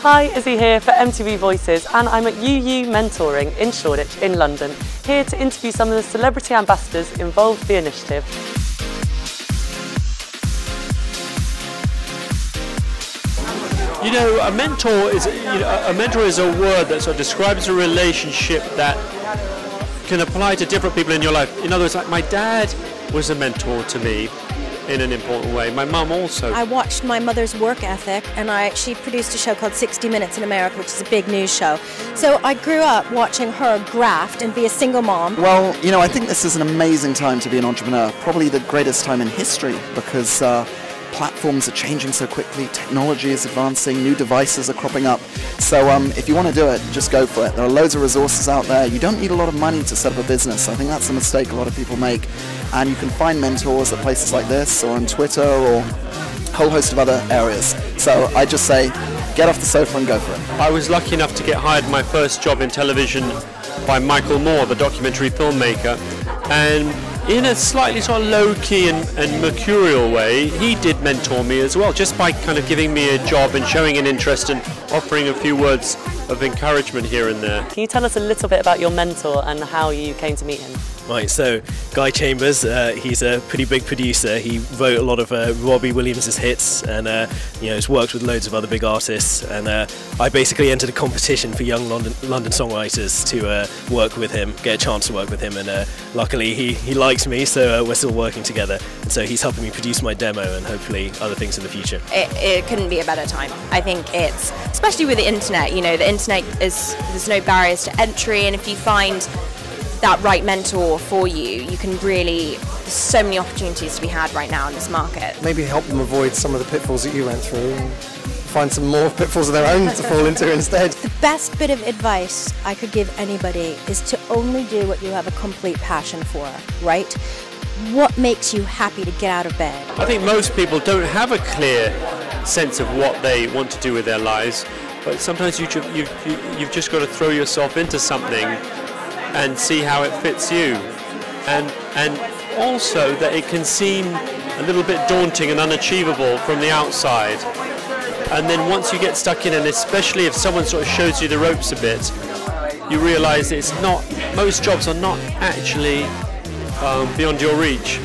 Hi, Izzy here for MTV Voices, and I'm at UU Mentoring in Shoreditch in London, here to interview some of the celebrity ambassadors involved with the initiative. You know, a mentor is a word that sort of describes a relationship that can apply to different people in your life. In other words, like my dad was a mentor to me in an important way. My mum also. I watched my mother's work ethic, and she produced a show called 60 Minutes in America, which is a big news show. So I grew up watching her graft and be a single mom. Well, you know, I think this is an amazing time to be an entrepreneur, probably the greatest time in history, because platforms are changing so quickly, technology is advancing, new devices are cropping up. So if you want to do it, just go for it. There are loads of resources out there. You don't need a lot of money to set up a business. I think that's a mistake a lot of people make. And you can find mentors at places like this, or on Twitter, or a whole host of other areas. So I just say, get off the sofa and go for it. I was lucky enough to get hired my first job in television by Michael Moore, the documentary filmmaker, and in a slightly sort of low-key and mercurial way, he did mentor me as well, just by kind of giving me a job and showing an interest and offering a few words of encouragement here and there. Can you tell us a little bit about your mentor and how you came to meet him? Right, so Guy Chambers, he's a pretty big producer. He wrote a lot of Robbie Williams' hits, and has worked with loads of other big artists. And I basically entered a competition for young London songwriters to work with him, get a chance to work with him. And luckily, he likes me, so we're still working together. And so he's helping me produce my demo and hopefully other things in the future. It couldn't be a better time. I think it's, especially with the internet. You know, the internet there's no barriers to entry, and if you find that right mentor for you, you can really, there's so many opportunities to be had right now in this market. Maybe help them avoid some of the pitfalls that you went through and find some more pitfalls of their own to fall into instead. The best bit of advice I could give anybody is to only do what you have a complete passion for, right? What makes you happy to get out of bed? I think most people don't have a clear sense of what they want to do with their lives, but sometimes you've just got to throw yourself into something and see how it fits you, and also that it can seem a little bit daunting and unachievable from the outside, and then once you get stuck in, and especially if someone sort of shows you the ropes a bit, you realise it's not, most jobs are not actually beyond your reach.